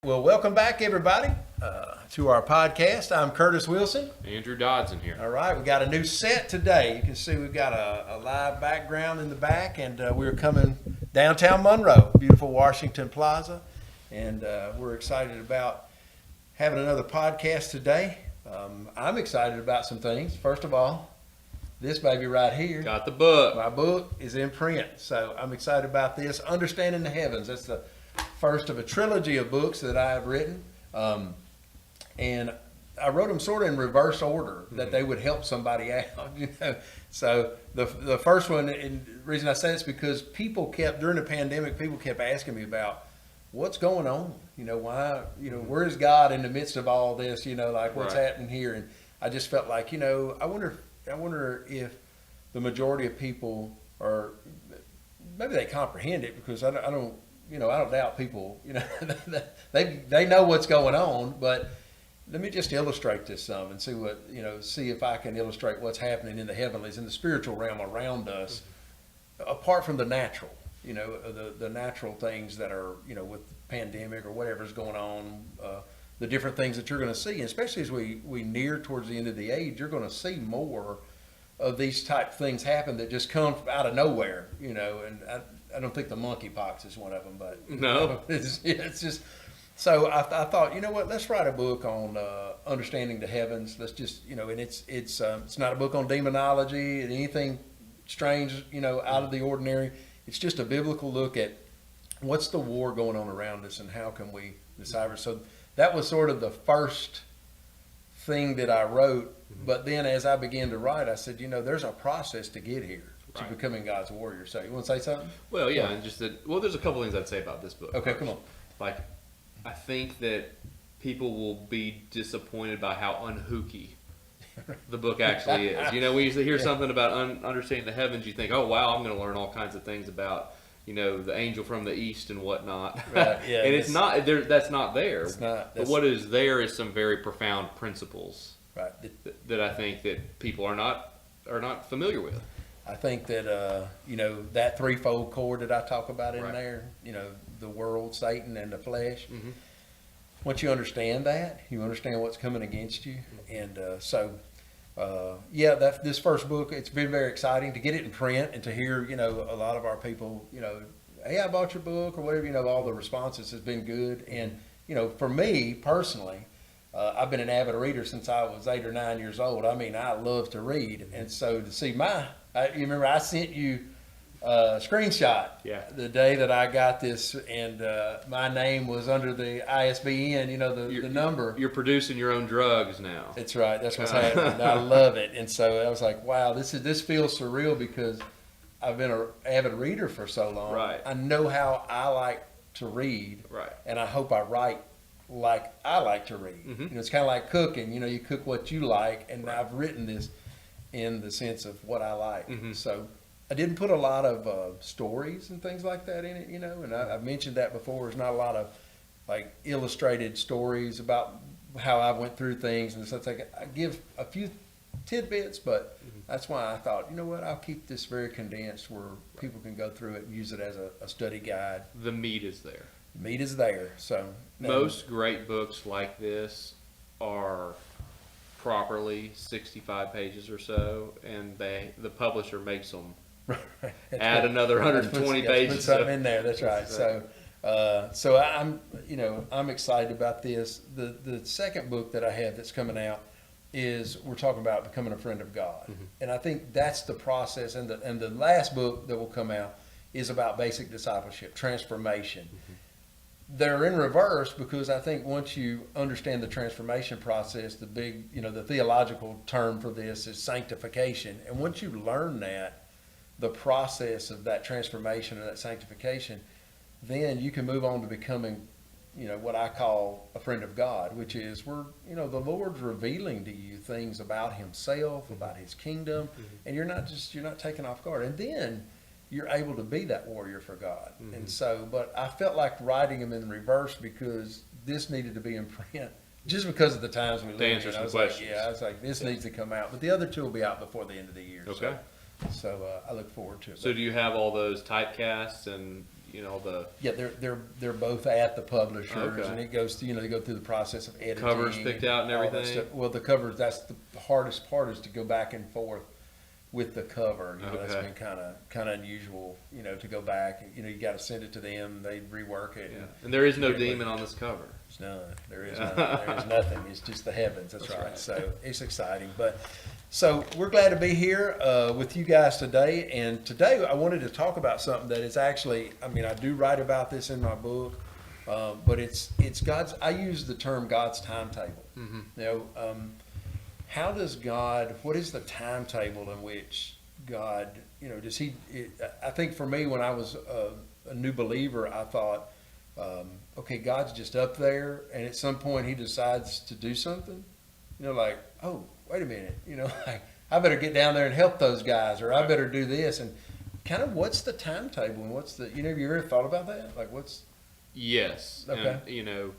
Well, welcome back, everybody, to our podcast. I'm Curtis Wilson. Andrew Dodson here. All right, we got a new set today. You can see we've got a live background in the back, and we're coming downtown Monroe, beautiful Washington Plaza, and we're excited about having another podcast today. I'm excited about some things. First of all, this baby right here. Got the book. My book is in print, so I'm excited about this. Understanding the Heavens. That's the first of a trilogy of books that I have written. And I wrote them sort of in reverse order, that they would help somebody out. So the first one, and the reason I say it's because during the pandemic, people kept asking me about what's going on. Why, where is God in the midst of all this? Like what's happening here? And I just felt like, I wonder if the majority of people are, maybe they comprehend it, because I don't doubt people, they know what's going on, but let me just illustrate this some and see if I can illustrate what's happening in the heavenlies, in the spiritual realm around us, apart from the natural, the natural things that are, with the pandemic or whatever's going on, the different things that you're going to see, and especially as we near towards the end of the age, you're going to see more of these type things happen that just come out of nowhere, and I don't think the monkeypox is one of them, but no, it's just. So I thought, what? Let's write a book on understanding the heavens. Let's just, and it's not a book on demonology and anything strange, out of the ordinary. It's just a biblical look at what's the war going on around us and how can we decipher. So that was sort of the first thing that I wrote. But then as I began to write, I said, there's a process to get here. To becoming God's warrior. So you want to say something? Well, yeah, and there's a couple things I'd say about this book. Okay, first. come on. Like, I think that people will be disappointed by how unhooky the book actually is. We usually hear something about understanding the heavens. You think, oh wow, I'm going to learn all kinds of things about the angel from the east and whatnot. Right. Yeah. And it's not there. That's not there. It's not. But what is there is some very profound principles. Right. That I think that people are not familiar with. I think that, that threefold cord that I talk about in there, the world, Satan, and the flesh. Mm-hmm. Once you understand that, you understand what's coming against you. And this first book, it's been very exciting to get it in print and to hear, a lot of our people, hey, I bought your book or whatever, all the responses has been good. And, for me personally, I've been an avid reader since I was 8 or 9 years old. I mean, I love to read. And so to see you remember I sent you a screenshot the day that I got this, and my name was under the ISBN, the number. You're producing your own drugs now. That's right. That's what's happening. I love it. And so I was like, wow, this feels surreal because I've been an avid reader for so long. Right. I know how I like to read. Right. And I hope I write like I like to read. Mm-hmm. It's kind of like cooking. You cook what you like, and I've written this in the sense of what I like. Mm-hmm. So I didn't put a lot of stories and things like that in it, and I've mentioned that before. There's not a lot of like illustrated stories about how I went through things and such. I give a few tidbits, but that's why I thought, I'll keep this very condensed where people can go through it and use it as a study guide. The meat is there. The meat is there. So most great books like this are properly 65 pages or so, and the publisher makes them add another 120 pages. Put something in there. That's right. So I'm excited about this. The second book that I have that's coming out is we're talking about becoming a friend of God, and I think that's the process. And the last book that will come out is about basic discipleship, transformation. They're in reverse because I think once you understand the transformation process, the theological term for this is sanctification. And once you learn that, the process of that transformation and that sanctification, then you can move on to becoming, what I call a friend of God, which is the Lord's revealing to you things about himself, about his kingdom, and you're not taken off guard. And then you're able to be that warrior for God. And so, but I felt like writing them in reverse because this needed to be in print just because of the times we live in. Answer some questions. I was like, this needs to come out. But the other two will be out before the end of the year. Okay. So I look forward to it. So do you have all those typecasts and Yeah, they're both at the publishers, Okay. and it goes to, they go through the process of editing. Covers picked out and all that everything? stuff. Well, the covers, that's the hardest part, is to go back and forth with the cover. That's Okay. been kind of unusual, to go back. You got to send it to them, they rework it. Yeah. And there is no demon on this cover. There's none. There is none. There is nothing. It's just the heavens. That's right. So it's exciting. So we're glad to be here with you guys today. And today I wanted to talk about something that is actually, I do write about this in my book, but it's God's. I use the term God's timetable. Mm-hmm. How does God? What is the timetable in which God? Does He? I think for me, when I was a new believer, I thought, okay, God's just up there, and at some point He decides to do something. Like, oh, wait a minute, like, I better get down there and help those guys, or I better do this. And kind of, what's the timetable, and what's the? Have you ever thought about that? Like, what's? Yes. Okay. And,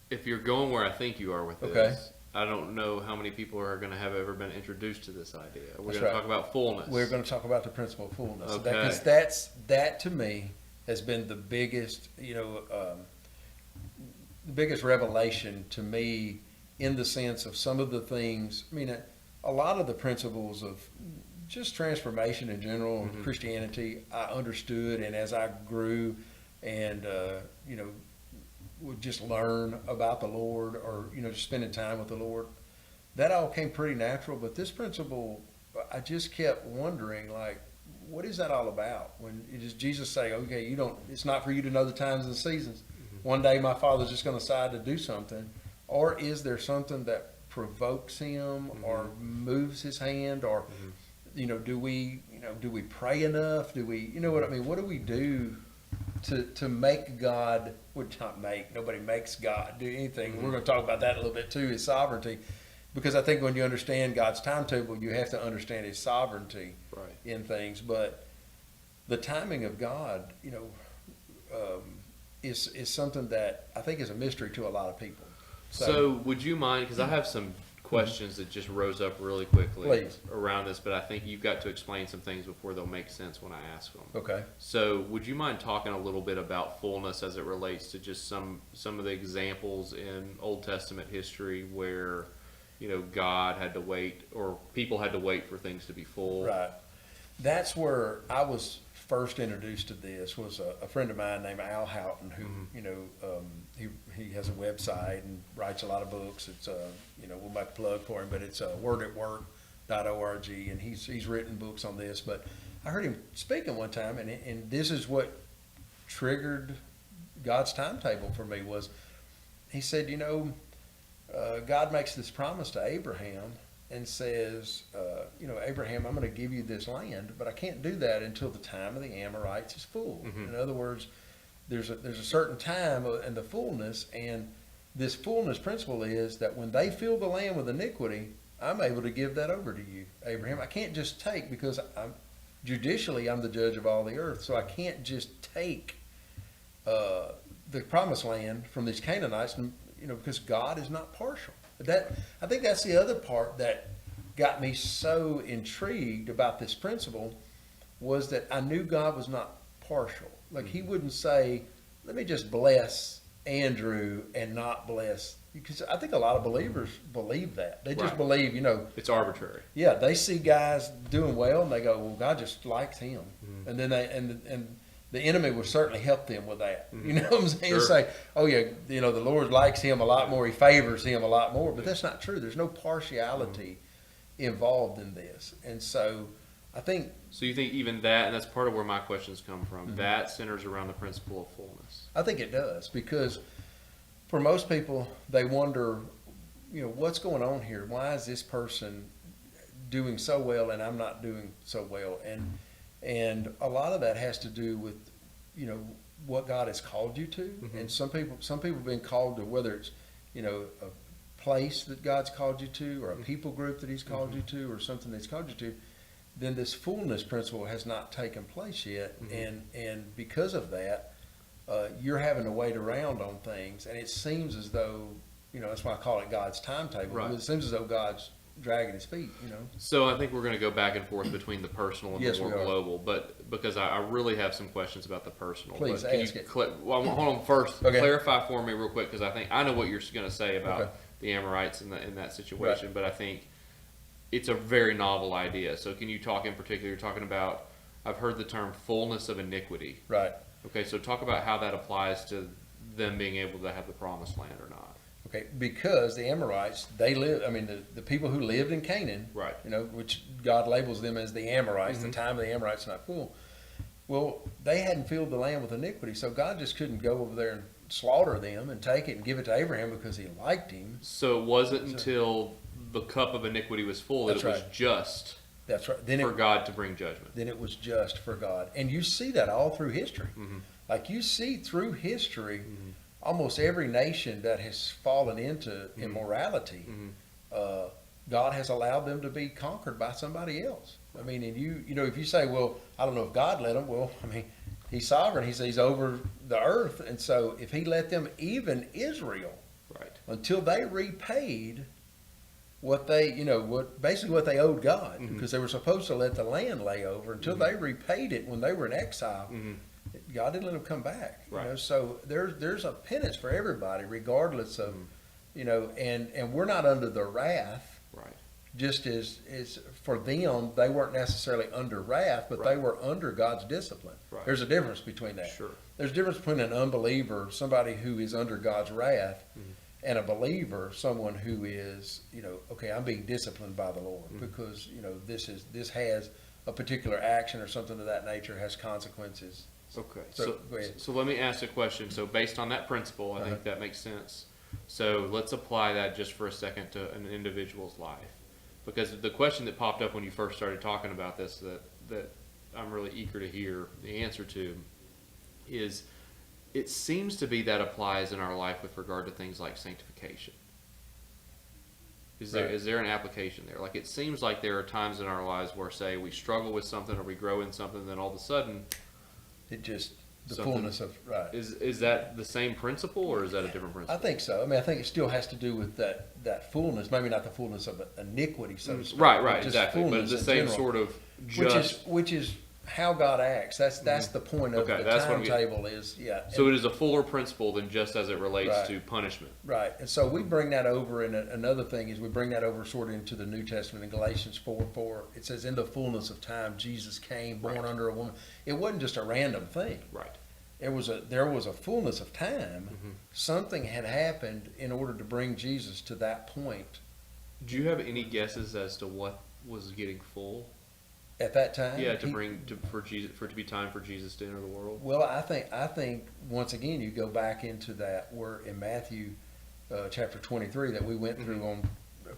if you're going where I think you are with this, Okay. I don't know how many people are going to have ever been introduced to this idea. We're That's going to right. talk about fullness. We're going to talk about the principle of fullness. Okay. Because that to me has been the biggest, the biggest revelation to me, in the sense of some of the things. A lot of the principles of just transformation in general, Mm-hmm. Christianity, I understood, and as I grew and would just learn about the Lord, or just spending time with the Lord, that all came pretty natural. But this principle, I just kept wondering, like, what is that all about? When does Jesus say, okay, it's not for you to know the times and the seasons. One day my Father's just going to decide to do something. Or is there something that provokes Him, or moves His hand, or do we pray enough? Do we, what I mean? What do we do to make God? Would not make, nobody makes God do anything. We're going to talk about that a little bit too, His sovereignty, because I think when you understand God's timetable, you have to understand His sovereignty in things. But the timing of God, is something that I think is a mystery to a lot of people. So would you mind, because I have some questions that just rose up really quickly Please. around this, but I think you've got to explain some things before they'll make sense when I ask them. Okay. So would you mind talking a little bit about fullness as it relates to just some of the examples in Old Testament history where, God had to wait, or people had to wait for things to be full? Right. That's where I was first introduced to this. Was a friend of mine named Al Houghton, who he has a website and writes a lot of books. It's we'll make a plug for him, but it's wordatwork.org, and he's written books on this. But I heard him speaking one time, and this is what triggered God's timetable for me. Was he said, God makes this promise to Abraham and says, Abraham, I'm going to give you this land, but I can't do that until the time of the Amorites is full. In other words, there's a certain time in the fullness, and this fullness principle is that when they fill the land with iniquity, I'm able to give that over to you, Abraham. I can't just take, because I'm the judge of all the earth, so I can't just take the promised land from these Canaanites, because God is not partial. I think that's the other part that got me so intrigued about this principle, was that I knew God was not partial. Like, He wouldn't say, let me just bless Andrew and not bless, because I think a lot of believers believe that. They just believe, it's arbitrary. Yeah, they see guys doing well and they go, well, God just likes him. And then and the enemy will certainly help them with that. You know what I'm saying? Sure. Say, oh yeah, the Lord likes him a lot more. He favors him a lot more. But that's not true. There's no partiality involved in this. And so I think. So you think even that, and that's part of where my questions come from, that centers around the principle of fullness? I think it does, because for most people, they wonder, what's going on here? Why is this person doing so well and I'm not doing so well? And a lot of that has to do with, what God has called you to. And some people have been called to, whether it's, a place that God's called you to, or a people group that He's called you to, or something that's called you to. Then this fullness principle has not taken place yet. And because of that, you're having to wait around on things. And it seems as though, that's why I call it God's timetable. Right. It seems as though God's, dragging his feet, So I think we're going to go back and forth between the personal and Yes, the more we are. global, but because I really have some questions about the personal. Please but can ask you it. well, hold on first. Okay. Clarify for me real quick, because I think I know what you're going to say about Okay. the Amorites in that situation, but I think it's a very novel idea. So can you talk in particular? You're talking about. I've heard the term fullness of iniquity. Right. Okay, so talk about how that applies to them being able to have the promised land or not. Okay, because the Amorites, they live. I mean, the people who lived in Canaan, Right. Which God labels them as the Amorites. Mm-hmm. The time of the Amorites not full. Well, they hadn't filled the land with iniquity, so God just couldn't go over there and slaughter them and take it and give it to Abraham because He liked him. So it wasn't until the cup of iniquity was full that That's it was right. just That's right. Then for God to bring judgment. Then it was just for God, and you see that all through history. Mm-hmm. Like you see through history, Mm-hmm. almost every nation that has fallen into Mm-hmm. immorality, God has allowed them to be conquered by somebody else. I mean, and if you say, well, I don't know if God let them. Well, I mean, He's sovereign. He's over the earth, and so if He let them, even Israel, Right. until they repaid what they, basically what they owed God, Mm-hmm. because they were supposed to let the land lay over until they repaid it when they were in exile. Mm-hmm. God didn't let them come back. Right. So there's a penance for everybody, regardless of, and we're not under the wrath. Right. Just as for them, they weren't necessarily under wrath, but they Right. were under God's discipline. Right. There's a difference between that. Sure. There's a difference between an unbeliever, somebody who is under God's wrath, Mm-hmm. and a believer, someone who is, okay, I'm being disciplined by the Lord Mm-hmm. because, this has a particular action or something of that nature has consequences. Okay. So, go ahead. So let me ask a question. So based on that principle, I think that makes sense. So let's apply that just for a second to an individual's life. Because the question that popped up when you first started talking about this that I'm really eager to hear the answer to is, it seems to be that applies in our life with regard to things like sanctification. Is there an application there? Like, it seems like there are times in our lives where, say, we struggle with something or we grow in something, then all of a sudden, It just, the Something- fullness of, right. is that the same principle or is that a different principle? I think so. I mean, I think it still has to do with that fullness, maybe not the fullness of iniquity, so to speak. Right, but just exactly. But fullness the in same general, sort of just. which is how God acts. That's the point of Okay, the that's what I'm getting- timetable is, yeah. So it is a fuller principle than just as it relates Right. to punishment. Right, and so we bring that over, and another thing is we bring that over sort of into the New Testament in Galatians 4:4. It says, "In the fullness of time, Jesus came, born Right. under a woman." It wasn't just a random thing. Right. There was a fullness of time. Mm-hmm. Something had happened in order to bring Jesus to that point Do you have any guesses as to what was getting full? at that time. Yeah, He- for it to be time for Jesus to enter the world. Well, I think once again you go back into that where in Matthew chapter 23 that we went through on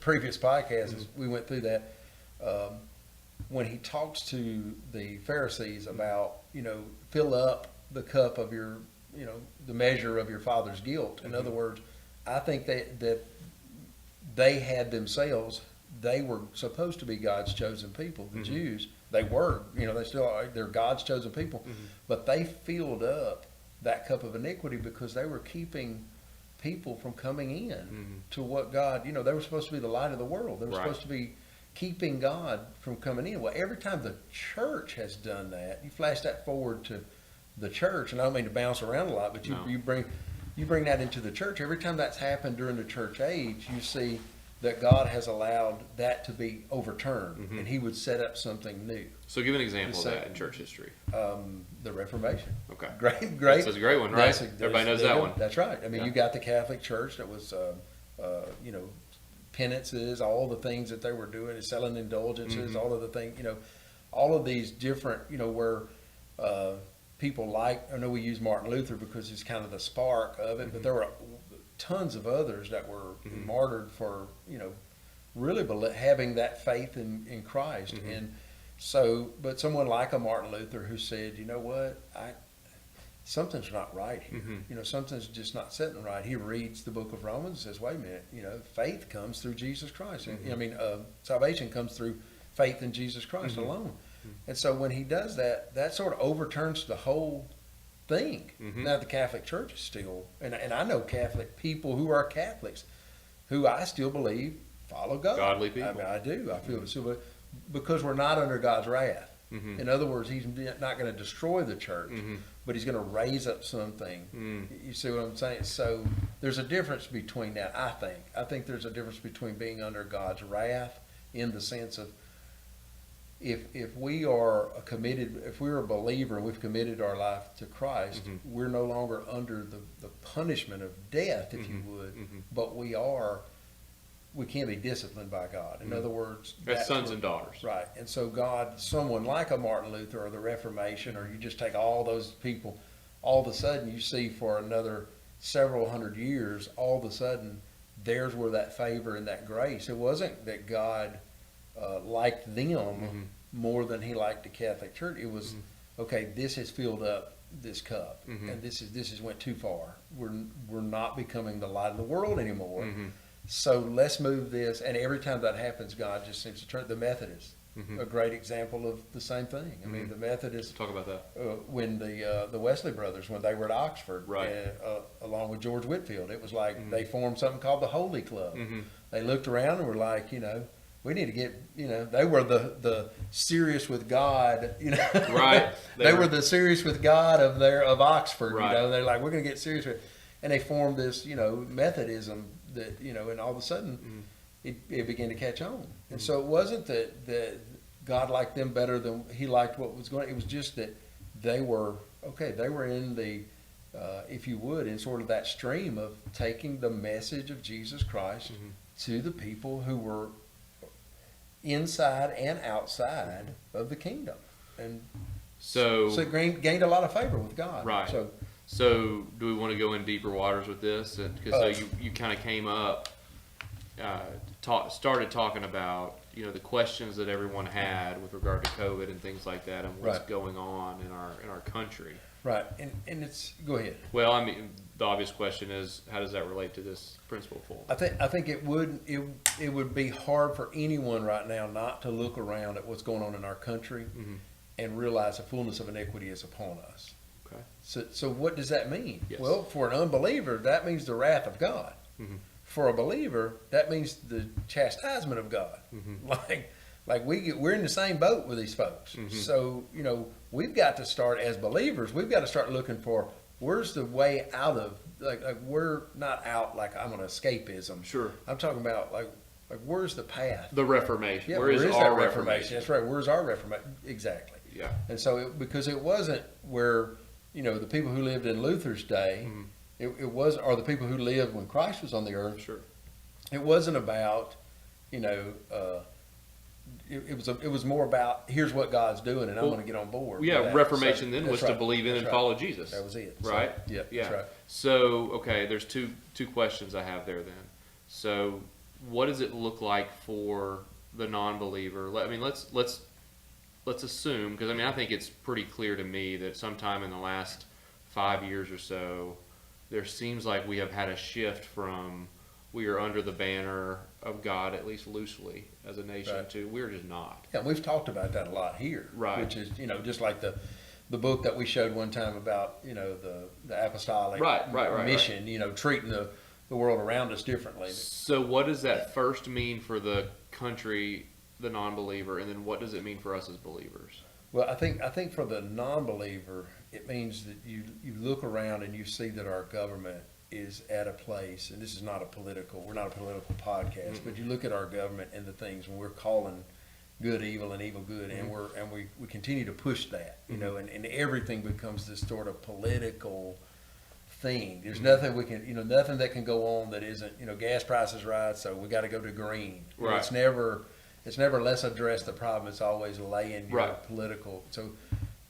previous podcasts. We went through that when he talks to the Pharisees about fill up the cup of your the measure of your father's guilt. In other words, I think that they had themselves. They were supposed to be God's chosen people. The Jews, they were, they still are. They're God's chosen people, but they filled up that cup of iniquity because they were keeping people from coming in to what God. They were supposed to be the light of the world. They were Right. supposed to be keeping God from coming in. Well, every time the church has done that, you flash that forward to the church, and I don't mean to bounce around a lot, but No. you bring that into the church. Every time that's happened during the church age, you see that God has allowed that to be overturned, and He would set up something new. So give an example of So- that in church history. The Reformation. Okay. Great. That's a great one, right? Everybody knows that one. That's right. I mean, Yeah. you got the Catholic Church that was, penances, all the things that they were doing, selling indulgences, all of the things, all of these different, where people like. I know we use Martin Luther because he's kind of the spark of it, but there were tons of others that were martyred for, really having that faith in Christ. And so, but someone like a Martin Luther who said, you know what, something's not right here. Something's just not sitting right. He reads the book of Romans and says, wait a minute, faith comes through Jesus Christ. Salvation comes through faith in Jesus Christ alone. And so when he does that, that sort of overturns the whole thing. Now the Catholic Church is still, and I know Catholic people who are Catholics who I still believe follow God. Godly people. I mean, I do. I feel so, but because we're not under God's wrath. Mm-hmm. In other words, He's not going to destroy the church, Mm-hmm. but He's going to raise up something. You see what I'm saying? So there's a difference between that. I think there's a difference between being under God's wrath in the sense of if we are if we're a believer and we've committed our life to Christ, Mm-hmm. we're no longer under the punishment of death, if you would, but we can be disciplined by God. In other words, As sons and daughters. right. And so God, someone like a Martin Luther or the Reformation, or you just take all those people, all of a sudden you see for another several hundred years, all of a sudden there's where that favor and that grace. It wasn't that God liked them more than He liked the Catholic Church. It was, okay, this has filled up this cup, and this has went too far. We're not becoming the light of the world anymore. So let's move this. And every time that happens, God just seems to turn. The Methodists, a great example of the same thing. I mean, the Methodists. Talk about that. When the Wesley brothers, when they were at Oxford, Right. along with George Whitefield, it was like they formed something called the Holy Club. They looked around and were like, we need to get, they were the serious with God, Right. They were the serious with God of Oxford, Right. They're like, we're going to get serious with it. And they formed this, Methodism that, and all of a sudden it began to catch on. And so it wasn't that God liked them better than He liked what was going on. It was just that they were in the, if you would, in sort of that stream of taking the message of Jesus Christ to the people who were inside and outside of the kingdom. And So it gained a lot of favor with God. Right. So do we want to go in deeper waters with this? Because you kind of came up, started talking about the questions that everyone had with regard to COVID and things like that, and what's Right. going on in our country. Right. And it's, go ahead. Well, I mean, the obvious question is, how does that relate to this principle of fullness? I think it would be hard for anyone right now not to look around at what's going on in our country and realize the fullness of iniquity is upon us. Okay. So what does that mean? Yes. Well, for an unbeliever, that means the wrath of God. For a believer, that means the chastisement of God. Like we're in the same boat with these folks. So we've got to start, as believers, we've got to start looking for where's the way out of, like we're not out like I'm on escapism. Sure. I'm talking about like where's the path? The Reformation. Yeah, where is that our Reformation? That's right. Where's our Reformation? Exactly. Yeah. And so because it wasn't where the people who lived in Luther's day, it was, or the people who lived when Christ was on the earth. Sure. It wasn't about it was more about here's what God's doing and I'm going to get on board. Yeah, with that. Reformation So, then that's was right. to believe in That's and right. follow Jesus. That was it. Right? So, yeah. Yeah. That's right. So, okay, there's two questions I have there then. So, what does it look like for the non-believer? Let's assume, because I think it's pretty clear to me that sometime in the last 5 years or so, there seems like we have had a shift from we are under the banner of God, at least loosely, as a nation, Right. to we're just not. Yeah, we've talked about that a lot here. Right. Which is, just like the book that we showed one time about, the apostolic Right. mission, treating the world around us differently. So what does that first mean for the country, the non-believer, and then what does it mean for us as believers? Well, I think for the non-believer, it means that you look around and you see that our government is at a place, and this is not we're not a political podcast, but you look at our government and the things when we're calling good evil and evil good, and we continue to push that, and everything becomes this sort of political thing. There's nothing we can, nothing that can go on that isn't, gas prices rise, so we got to go to green. Right. It's never let's address the problem. It's always laying Right. political. So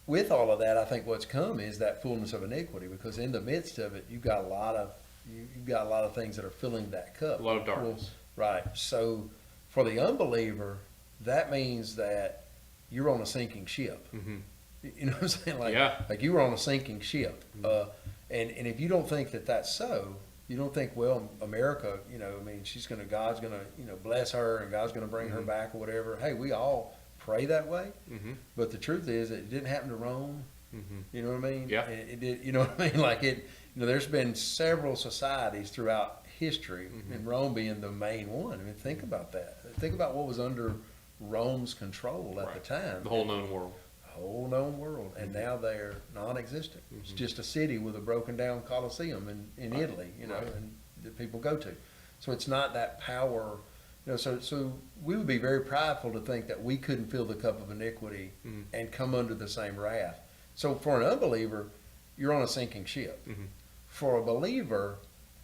with all of that, I think what's come is that fullness of iniquity, because in the midst of it, you've got a lot of things that are filling that cup. A lot of darkness. Right. So for the unbeliever, that means that you're on a sinking ship. You know what I'm saying? Like you were on a sinking ship. And if you don't think that that's so, you don't think, well, America, God's going to, bless her and God's going to bring her back or whatever. Hey, we all pray that way. But the truth is it didn't happen to Rome. You know what I mean? Yeah. It did, you know what I mean? Like there's been several societies throughout history, and Rome being the main one. I mean, think about that. Think about what was under Rome's control at the time. The whole known world. Whole known world, and now they're non-existent. It's just a city with a broken down Colosseum in Italy, and that people go to. So it's not that power, so we would be very prideful to think that we couldn't fill the cup of iniquity and come under the same wrath. So for an unbeliever, you're on a sinking ship. For a believer,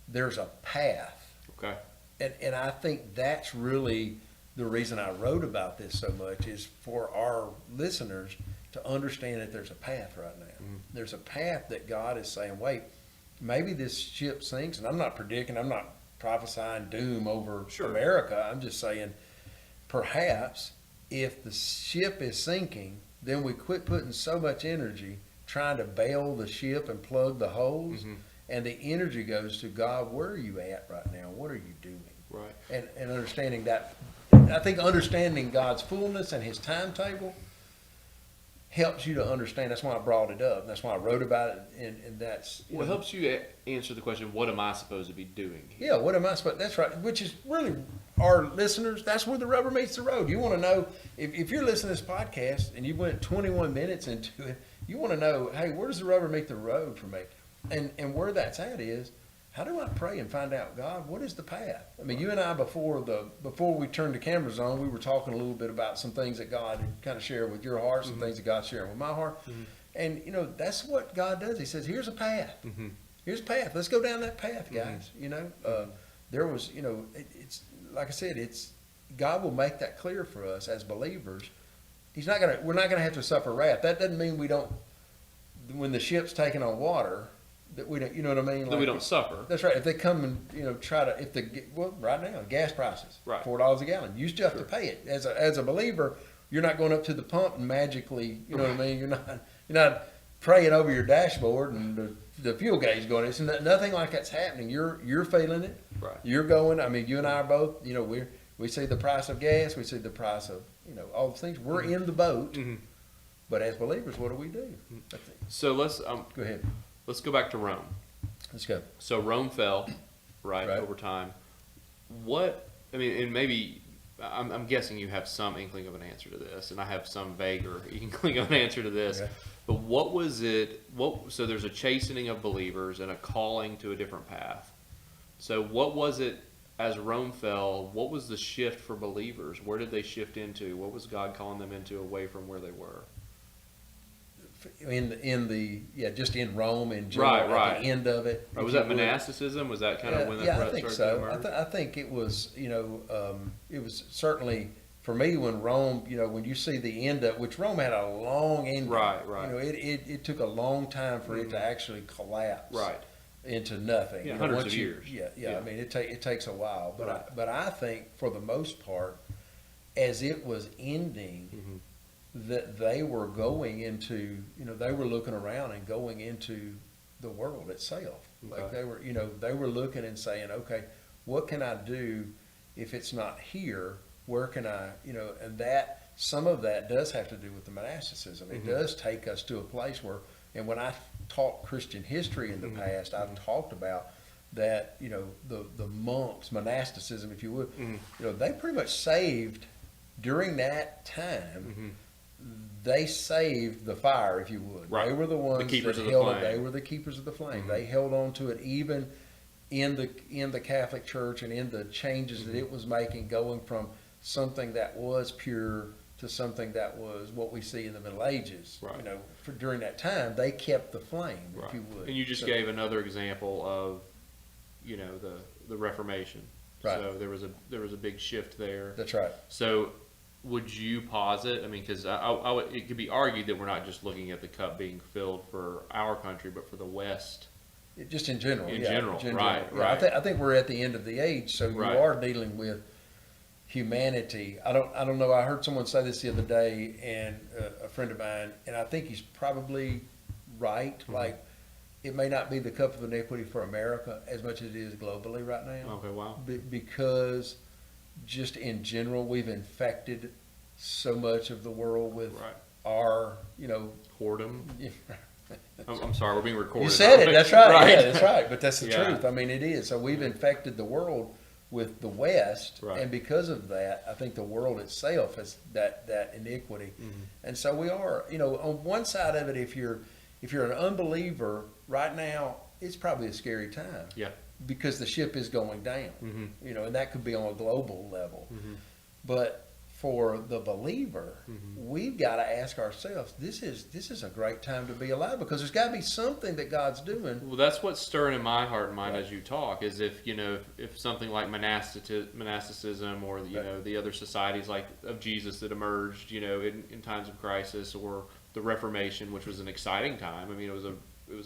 there's a path. Okay. And I think that's really the reason I wrote about this so much, is for our listeners to understand that there's a path right now. There's a path that God is saying, wait, maybe this ship sinks, and I'm not predicting, I'm not prophesying doom over America. I'm just saying, perhaps if the ship is sinking, then we quit putting so much energy trying to bail the ship and plug the holes, and the energy goes to God, where are you at right now? What are you doing? Right. And understanding that, I think understanding God's fullness and his timetable helps you to understand. That's why I brought it up. That's why I wrote about it. And that's, Well, it helps you answer the question, what am I supposed to be doing? yeah, what am I supposed, that's right. Which is really, our listeners, that's where the rubber meets the road. You want to know, if you're listening to this podcast and you went 21 minutes into it, you want to know, hey, where does the rubber meet the road for me? And where that's at is, how do I pray and find out, God, what is the path? I mean, you and I, before we turned the cameras on, we were talking a little bit about some things that God had kind of shared with your heart, some things that God's sharing with my heart. And, that's what God does. He says, here's a path. Here's a path. Let's go down that path, guys. There was, it's like I said, God will make that clear for us as believers. We're not gonna have to suffer wrath. That doesn't mean we don't, when the ship's taking on water, that we don't, you know what I mean? That we don't suffer. That's right. If they come and try to, right now, gas prices, Right. $4 a gallon, you still have to pay it. As a believer, you're not going up to the pump and magically, you know what I mean? You're not praying over your dashboard and the fuel gauge going. It's nothing like that's happening. You're feeling it. Right. You're going. I mean, you and I are both. We see the price of gas. We see the price of all the things. We're in the boat. But as believers, what do we do? So let's Go ahead. let's go back to Rome. Let's go. So Rome fell, right. Right. Over time. And maybe I'm guessing you have some inkling of an answer to this, and I have some vaguer inkling of an answer to this. Okay. But what was it? So there's a chastening of believers and a calling to a different path. So what was it as Rome fell? What was the shift for believers? Where did they shift into? What was God calling them into away from where they were? Just in Rome in general, Right. at the end of it. Was that monasticism? Was that kind of when that I think started so. to emerge? I think it was, it was certainly for me when Rome, when you see the end of, which Rome had a long ending. Right. It took a long time for it to actually collapse. Right. Into nothing. Yeah, hundreds of years. Yeah. I mean, it takes a while, but Right. but I think for the most part, as it was ending, that they were going into, they were looking around and going into the world itself. Okay. Like they were looking and saying, okay, what can I do if it's not here? Where can I, and that some of that does have to do with the monasticism. It does take us to a place where, and when I taught Christian history in the past, I've talked about that, the monks, monasticism, if you would, they pretty much saved during that time. They saved the fire, if you would. Right. They were the ones The keepers that of the held it. flame. They were the keepers of the flame. They held on to it even in the Catholic Church and in the changes that it was making, going from something that was pure to something that was what we see in the Middle Ages. Right. During that time, they kept the flame, Right. if you would. And you just gave another example of, the Reformation. Right. So there was a big shift there. That's right. So would you posit? I mean, because it could be argued that we're not just looking at the cup being filled for our country, but for the West. Just in general. In yeah, general, right, Yeah, right. I think we're at the end of the age, so you Right. are dealing with humanity. I don't know. I heard someone say this the other day, and a friend of mine, and I think he's probably right. Like, it may not be the cup of iniquity for America as much as it is globally right now. Okay, wow. Because just in general, we've infected so much of the world with Right. our, Whoredom. I'm sorry, we're being recorded. You said it. That's right. Right. Yeah, that's right. But that's the Yeah. truth. I mean, it is. So we've infected the world with the West, Right. and because of that, I think the world itself has that iniquity. And so we are. You know, on one side of it, if you're an unbeliever right now, it's probably a scary time. Yeah. Because the ship is going down. You know, and that could be on a global level. But for the believer, we've got to ask ourselves, this is a great time to be alive, because there's got to be something that God's doing. Well, that's what's stirring in my heart and mind as you talk, is if something like monasticism or the other societies like of Jesus that emerged in times of crisis, or the Reformation, which was an exciting time. I mean, it was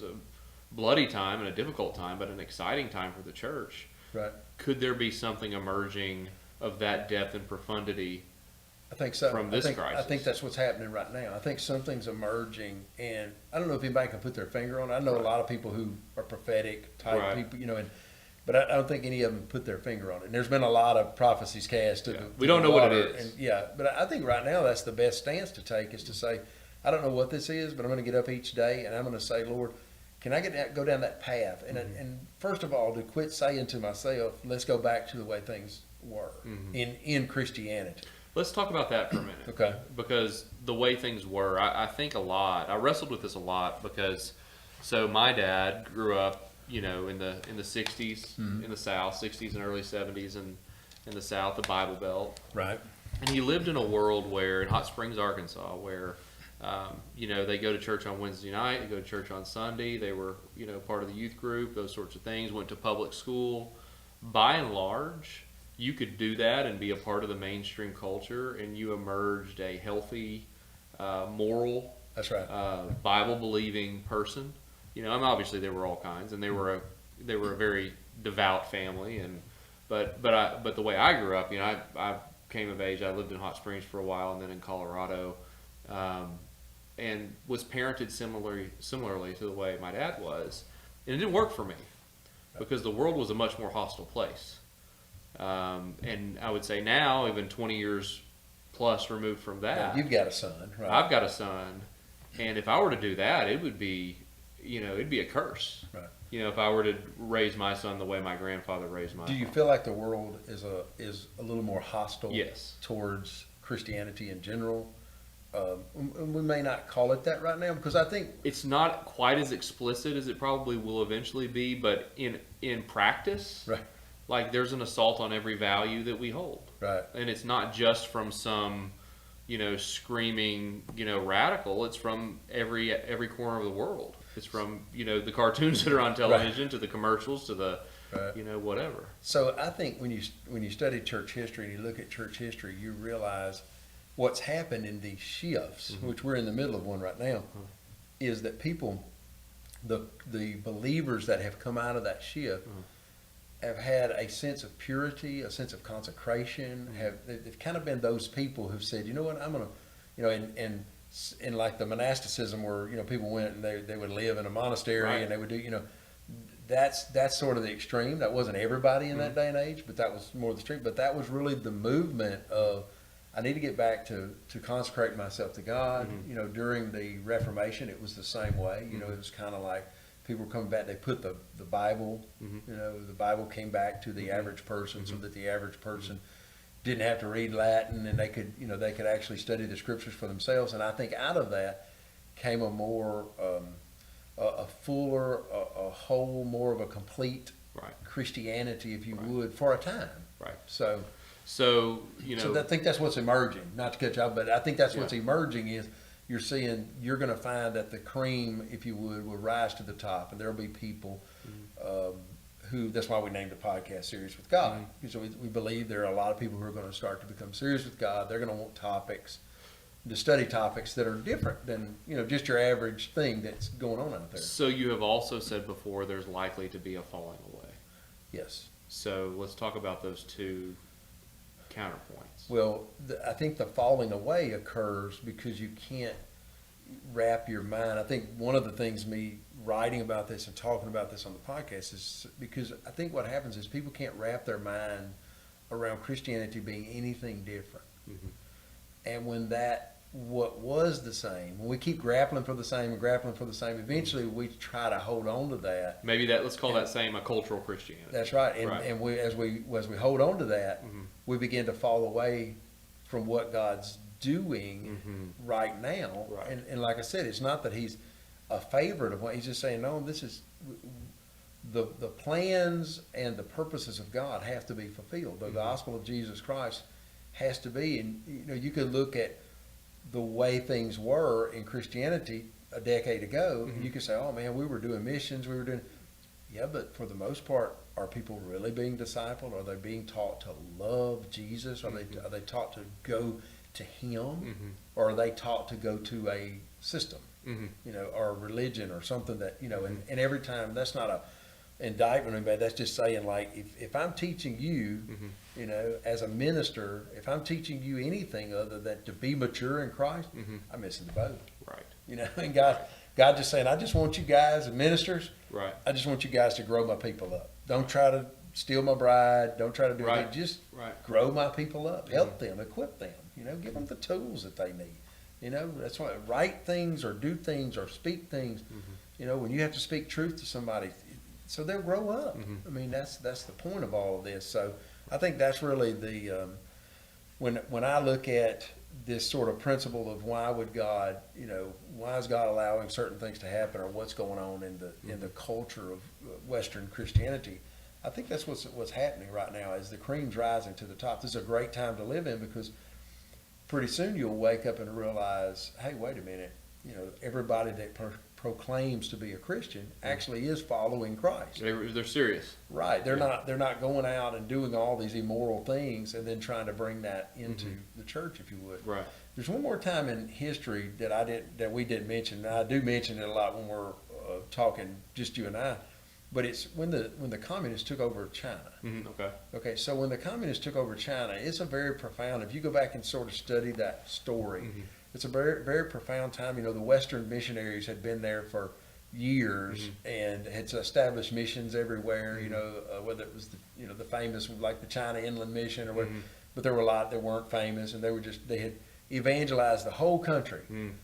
a bloody time and a difficult time, but an exciting time for the church. Right. Could there be something emerging of that depth and profundity? I think so. From this crisis. I think that's what's happening right now. I think something's emerging, and I don't know if anybody can put their finger on it. I know a lot of people who are prophetic type people, but I don't think any of them put their finger on it. And there's been a lot of prophecies cast to We don't know what it is. But I think right now that's the best stance to take, is to say, I don't know what this is, but I'm going to get up each day and I'm going to say, Lord, can I go down that path? And first of all, to quit saying to myself, let's go back to the way things were in Christianity. Let's talk about that for a minute. Okay. Because the way things were, I think a lot. I wrestled with this a lot because, so my dad grew up, in the 60s in the South, 60s and early 70s in the South, the Bible Belt. Right. And he lived in a world where, in Hot Springs, Arkansas, where, they go to church on Wednesday night, they go to church on Sunday, they were, part of the youth group, those sorts of things, went to public school. By and large, you could do that and be a part of the mainstream culture, and you emerged a healthy, moral, That's right. Bible-believing person. Obviously there were all kinds, and they were a very devout family, but the way I grew up, I came of age. I lived in Hot Springs for a while, and then in Colorado, and was parented similarly to the way my dad was, and it didn't work for me because the world was a much more hostile place. And I would say now, even 20 years plus removed from that, You've got a son, right? I've got a son, and if I were to do that, it would be, it'd be a curse. Right. If I were to raise my son the way my grandfather raised my Do you son. feel like the world is a little more hostile Yes. towards Christianity in general? We may not call it that right now, because I think It's not quite as explicit as it probably will eventually be, but in practice, right, like there's an assault on every value that we hold. right, And it's not just from some, screaming, radical. It's from every corner of the world. It's from, the cartoons that are on television to the commercials to the, right. Whatever. So I think when you study church history and you look at church history, you realize what's happened in these shifts, which we're in the middle of one right now, is that people, the believers that have come out of that shift, have had a sense of purity, a sense of consecration. They've kind of been those people who've said, you know what, I'm gonna, and like the monasticism where people went and they would live in a monastery and they would do that's sort of the extreme. That wasn't everybody in that day and age, but that was more the extreme. But that was really the movement of, I need to get back to consecrate myself to God. During the Reformation, it was the same way. It was kind of like people were coming back. They put the Bible, the Bible came back to the average person, so that the average person didn't have to read Latin, and they could actually study the scriptures for themselves. And I think out of that came a more a fuller, a whole, more of a complete Christianity, if you would, for a time. Right. So So, I think that's what's emerging. Not to cut you off, but I think that's what's emerging is you're going to find that the cream, if you would, will rise to the top, and there'll be people who, that's why we named the podcast Serious with God. Because we believe there are a lot of people who are going to start to become serious with God. They're going to want to study topics that are different than, just your average thing that's going on out there. So you have also said before there's likely to be a falling away. Yes. So let's talk about those two counterpoints. Well, I think the falling away occurs because you can't wrap your mind. I think one of the things me writing about this and talking about this on the podcast is because I think what happens is people can't wrap their mind around Christianity being anything different. And when that what was the same. When we keep grappling for the same and grappling for the same, eventually we try to hold on to that. Maybe let's call that same a cultural Christianity. That's right. And, Right. and as we hold on to that, we begin to fall away from what God's doing right now. Right. And like I said, it's not that he's a favorite of what he's just saying, no, this is the plans and the purposes of God have to be fulfilled. The gospel of Jesus Christ has to be. And you could look at the way things were in Christianity a decade ago, and you could say, oh man, we were doing missions, we were doing, yeah, but for the most part, are people really being discipled? Are they being taught to love Jesus? Are they taught to go to Him, or are they taught to go to a system, or a religion or something that And every time, that's not a indictment, anybody. That's just saying, like, if I'm teaching you, as a minister, if I'm teaching you anything other than to be mature in Christ, I'm missing the boat. Right. And God just saying, I just want you guys, as ministers, Right. I just want you guys to grow my people up. Don't try to steal my bride. Don't try to do Right. anything. Just Right. grow my people up. Help them, equip them. Give them the tools that they need. That's why write things or do things or speak things. When you have to speak truth to somebody, so they'll grow up. I mean, that's the point of all of this. So I think that's really the when I look at this sort of principle of why would God, why is God allowing certain things to happen, or what's going on in the culture of Western Christianity, I think that's what's happening right now. As the cream's rising to the top, this is a great time to live in, because pretty soon you'll wake up and realize, hey, wait a minute, everybody that proclaims to be a Christian actually is following Christ. They're serious. Right. They're not going out and doing all these immoral things and then trying to bring that into the church, if you would. Right. There's one more time in history that we didn't mention, and I do mention it a lot when we're talking, just you and I, but it's when the communists took over China. Okay. Okay, so when the communists took over China, it's a very profound, if you go back and sort of study that story, it's a very, very profound time. The Western missionaries had been there for years and had established missions everywhere, whether it was the famous, like the China Inland Mission or whatever, but there were a lot that weren't famous, and they had evangelized the whole country.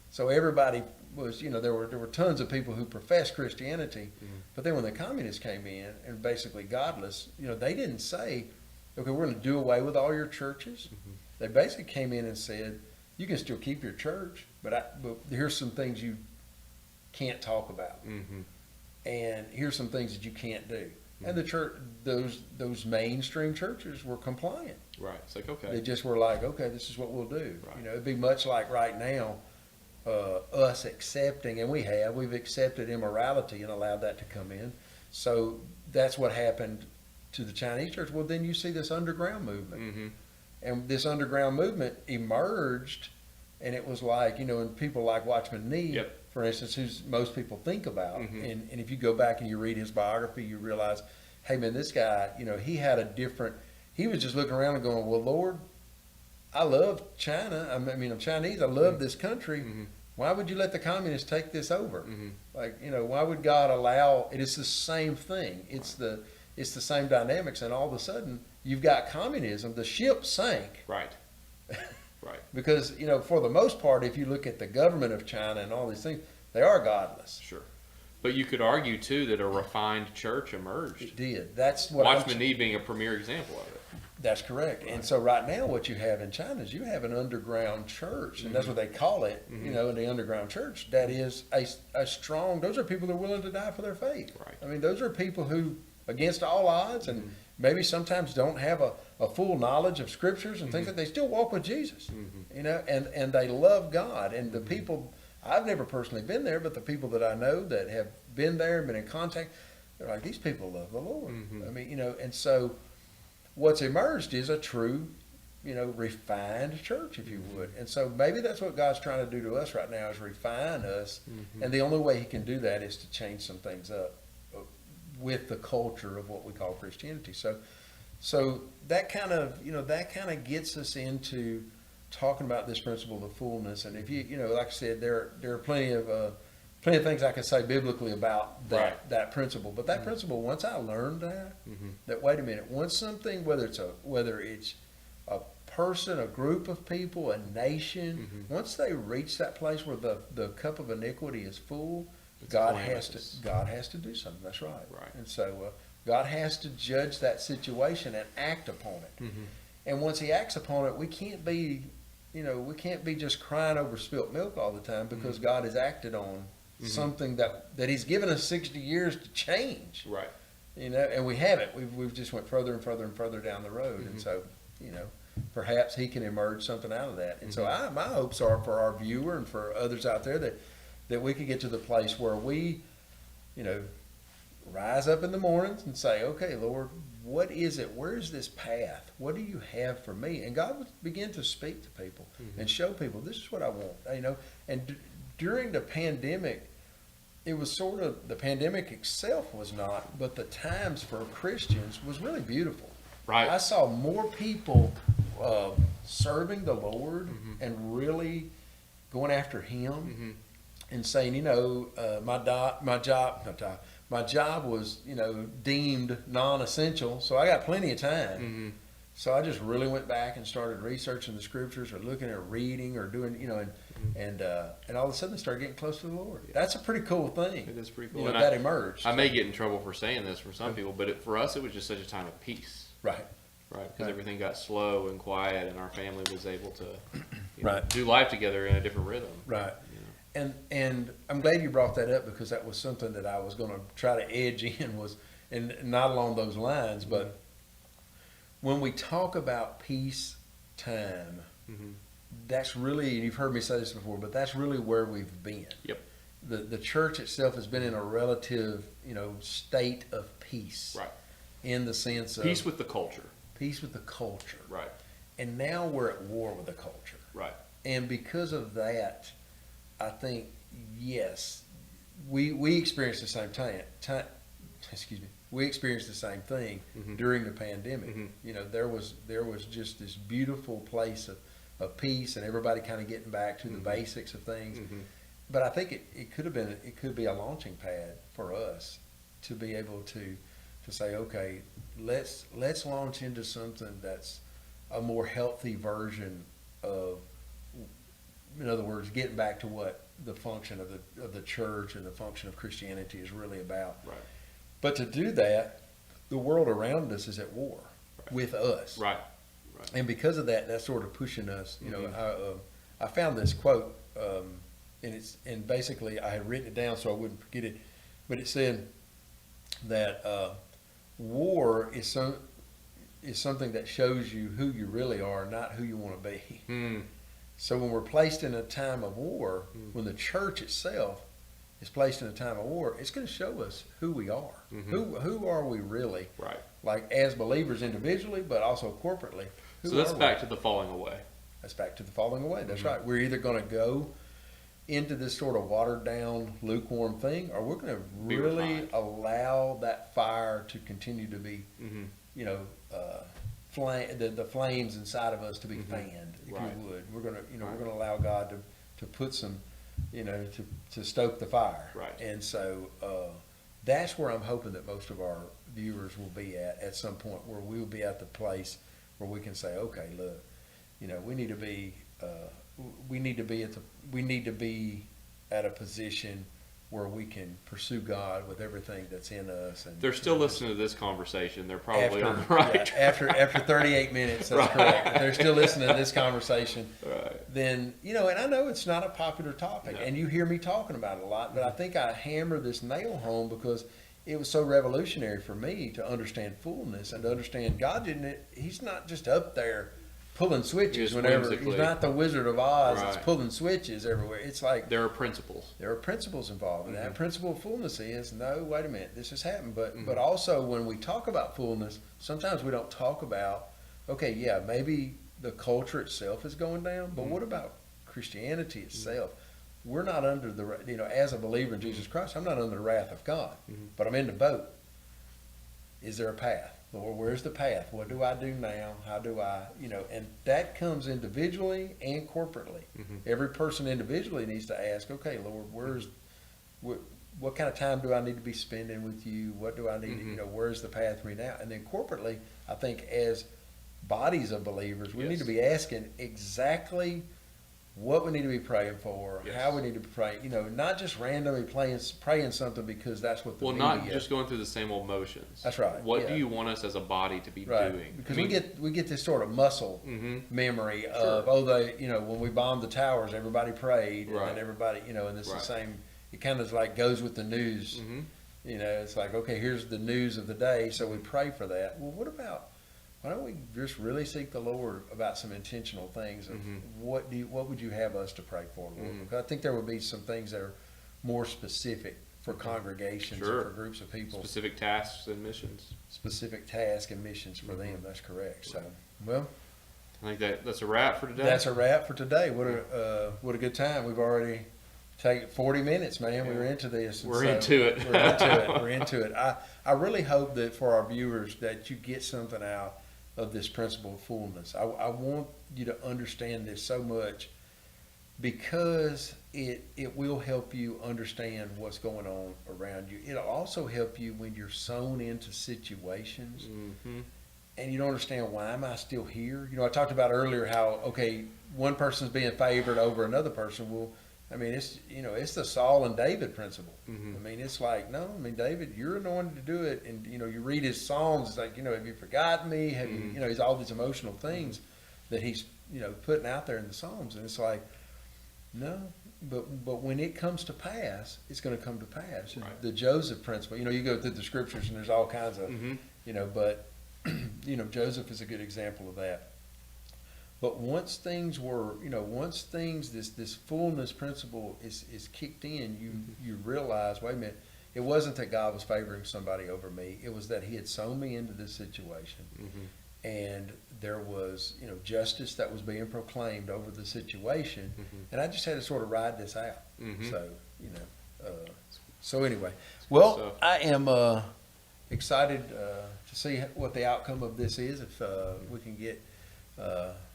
So everybody was, there were tons of people who professed Christianity, but then when the communists came in and basically godless, they didn't say, okay, we're going to do away with all your churches. They basically came in and said, you can still keep your church, but here's some things you can't talk about, and here's some things that you can't do. And the church, those mainstream churches were compliant. Right. It's like, okay. They just were like, okay, this is what we'll do. Right. It'd be much like right now, us accepting, and we've accepted immorality and allowed that to come in. So that's what happened to the Chinese church. Well, then you see this underground movement. And this underground movement emerged, and it was like, and people like Watchman Nee, for instance, who most people think about. And if you go back and you read his biography, you realize, hey man, this guy, he was just looking around and going, well, Lord, I love China. I'm Chinese. I love this country. Why would you let the communists take this over? Why would God allow it? It's the same thing. It's the same dynamics, and all of a sudden you've got communism. The ship sank. Right. Right. Because, for the most part, if you look at the government of China and all these things, they are godless. Sure. But you could argue, too, that a refined church emerged. It did. That's what Watchman Nee being a premier example of it. That's correct. Right. And so right now what you have in China is you have an underground church, and that's what they call it, in the underground church. That is a strong, those are people that are willing to die for their faith. Right. Those are people who, against all odds, and maybe sometimes don't have a full knowledge of scriptures and things, that they still walk with Jesus, and they love God. And the people, I've never personally been there, but the people that I know that have been there and been in contact, they're like, these people love the Lord. And so what's emerged is a true, refined church, if you would. And so maybe that's what God's trying to do to us right now, is refine us. And the only way He can do that is to change some things up with the culture of what we call Christianity. So that kind of gets us into talking about this principle of fullness. And if you like I said, there are plenty of things I can say biblically about that principle. But that principle, once I learned that wait a minute, once something, whether it's a person, a group of people, a nation, once they reach that place where the cup of iniquity is full, It's God calamitous. has to do something. That's right. Right. And so God has to judge that situation and act upon it. And once He acts upon it, we can't be just crying over spilt milk all the time, because God has acted on something that He's given us 60 years to change. Right. And we haven't. We've just went further and further and further down the road. And so, perhaps He can emerge something out of that. And so my hopes are for our viewer and for others out there that we could get to the place where we, rise up in the mornings and say, okay, Lord, what is it? Where is this path? What do you have for me? And God would begin to speak to people and show people, this is what I want. And during the pandemic, it was sort of, the pandemic itself was not, but the times for Christians was really beautiful. Right. I saw more people serving the Lord and really going after Him and saying, my job was, deemed non-essential, so I got plenty of time. So I just really went back and started researching the scriptures, or looking at reading, or doing, and all of a sudden I started getting close to the Lord. That's a pretty cool thing. It is pretty cool. That emerged. I may get in trouble for saying this from some people, but for us, it was just such a time of peace. Right. Right, because everything got slow and quiet, and our family was able to Right. do life together in a different rhythm. Right. And I'm glad you brought that up, because that was something that I was going to try to edge in, and not along those lines, but when we talk about peace time, that's really, and you've heard me say this before, but that's really where we've been. Yep. The church itself has been in a relative, state of peace. Right. In the sense of Peace with the culture. Peace with the culture. Right. And now we're at war with the culture. Right. And because of that, I think, yes, we experienced the same we experienced the same thing during the pandemic. There was just this beautiful place of peace, and everybody kind of getting back to the basics of things. But I think it could be a launching pad for us to be able to say, okay, let's launch into something that's a more healthy version of, in other words, getting back to what the function of the church and the function of Christianity is really about. Right. But to do that, the world around us is at war with us. Right. Right. And because of that, that's sort of pushing us. I found this quote, and basically I had written it down so I wouldn't forget it, but it said that war is something that shows you who you really are, not who you want to be. So when we're placed in a time of war, when the church itself is placed in a time of war, it's going to show us who we are. Who are we really? Right. Like as believers individually, but also corporately. So that's back to the falling away. That's back to the falling away. That's right. We're either going to go into this sort of watered down, lukewarm thing, or we're going to really allow that fire to continue to be, the flames inside of us to be fanned, if you would. We're going to, we're going to allow God to put some, to stoke the fire. Right. And so that's where I'm hoping that most of our viewers will be at some point, where we will be at the place where we can say, okay, look, we need to be at a position where we can pursue God with everything that's in us. And they're still listening to this conversation. They're probably on the right. After 38 minutes, that's correct. If they're still listening to this conversation, then, and I know it's not a popular topic, and you hear me talking about it a lot, but I think I hammer this nail home because it was so revolutionary for me to understand fullness and to understand God He's not just up there pulling switches whenever. He's not the Wizard of Oz that's pulling switches everywhere. It's like there are principles. There are principles involved, and that principle of fullness is, no, wait a minute, this has happened. But also when we talk about fullness, sometimes we don't talk about, okay, yeah, maybe the culture itself is going down, but what about Christianity itself? We're not under as a believer in Jesus Christ, I'm not under the wrath of God, but I'm in the boat. Is there a path? Lord, where's the path? What do I do now? How do I, and that comes individually and corporately. Every person individually needs to ask, okay, Lord, what kind of time do I need to be spending with you? What do I need, where's the path for me now? And then corporately, I think as bodies of believers, we need Yes. to be asking exactly what we need to be praying for, Yes. how we need to pray. You know, not just randomly praying something because that's what the Well, media. not just going through the same old motions. That's right, What yeah. do you want us as a body to be Right, doing? because I mean, we get this sort of muscle Mhm. memory of when we bombed the towers, everybody prayed, Right. and everybody and it's Right. the same. It kind of like goes with the news. Mhm. You know, it's like, okay, here's the news of the day, so we pray for that. Well, why don't we just really seek the Lord about some intentional things of Mhm. what would you have us to pray for, Lord? Mhm. Because I think there would be some things that are more specific for congregations Sure. or for groups of people, specific tasks and missions. specific tasks and missions for them. That's correct. So, well, I think that's a wrap for today. that's a wrap for today. What a good time. We've already taken 40 minutes, man. We Yeah. were into this. and We're into it. We're into it. We're into it. I really hope that for our viewers that you get something out of this principle of fullness. I want you to understand this so much because it will help you understand what's going on around you. It'll also help you when you're sewn into situations Mhm. and you don't understand, why am I still here? You know, I talked about earlier how, okay, one person's being favored over another person. Well, I mean, it's the Saul and David principle. Mhm. I mean, it's like, no, I mean, David, you're anointed to do it. And, you read his Psalms, it's like, have you forgotten me? Have Mhm. you, he's all these emotional things that he's, putting out there in the Psalms. And it's like, no, but when it comes to pass, it's going to come to pass. Right. The Joseph principle, you go through the scriptures and there's all kinds of, Mhm. but, Joseph is a good example of that. But once things this fullness principle is kicked in, you realize, wait a minute, it wasn't that God was favoring somebody over me. It was that he had sown me into this situation. Mhm. And there was, justice that was being proclaimed over the situation. Mhm. And I just had to sort of ride this out. Mhm. So, so anyway, well, stuff. I am excited to see what the outcome of this is. If we can get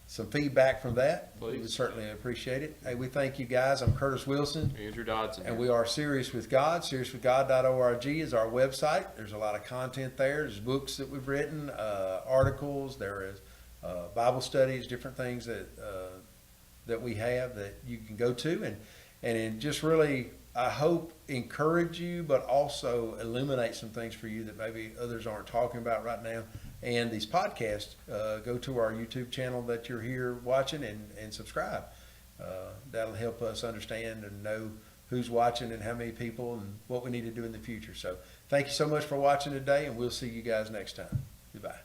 some feedback from that, we would Please. certainly appreciate it. Hey, we thank you guys. I'm Curtis Wilson. Andrew Dodson. And we are Serious with God. SeriousWithGod.org is our website. There's a lot of content there. There's books that we've written, articles. There is Bible studies, different things that we have that you can go to, and it just really, I hope, encourage you, but also illuminate some things for you that maybe others aren't talking about right now. And these podcasts, go to our YouTube channel that you're here watching and subscribe. That'll help us understand and know who's watching and how many people and what we need to do in the future. So thank you so much for watching today, and we'll see you guys next time. Goodbye.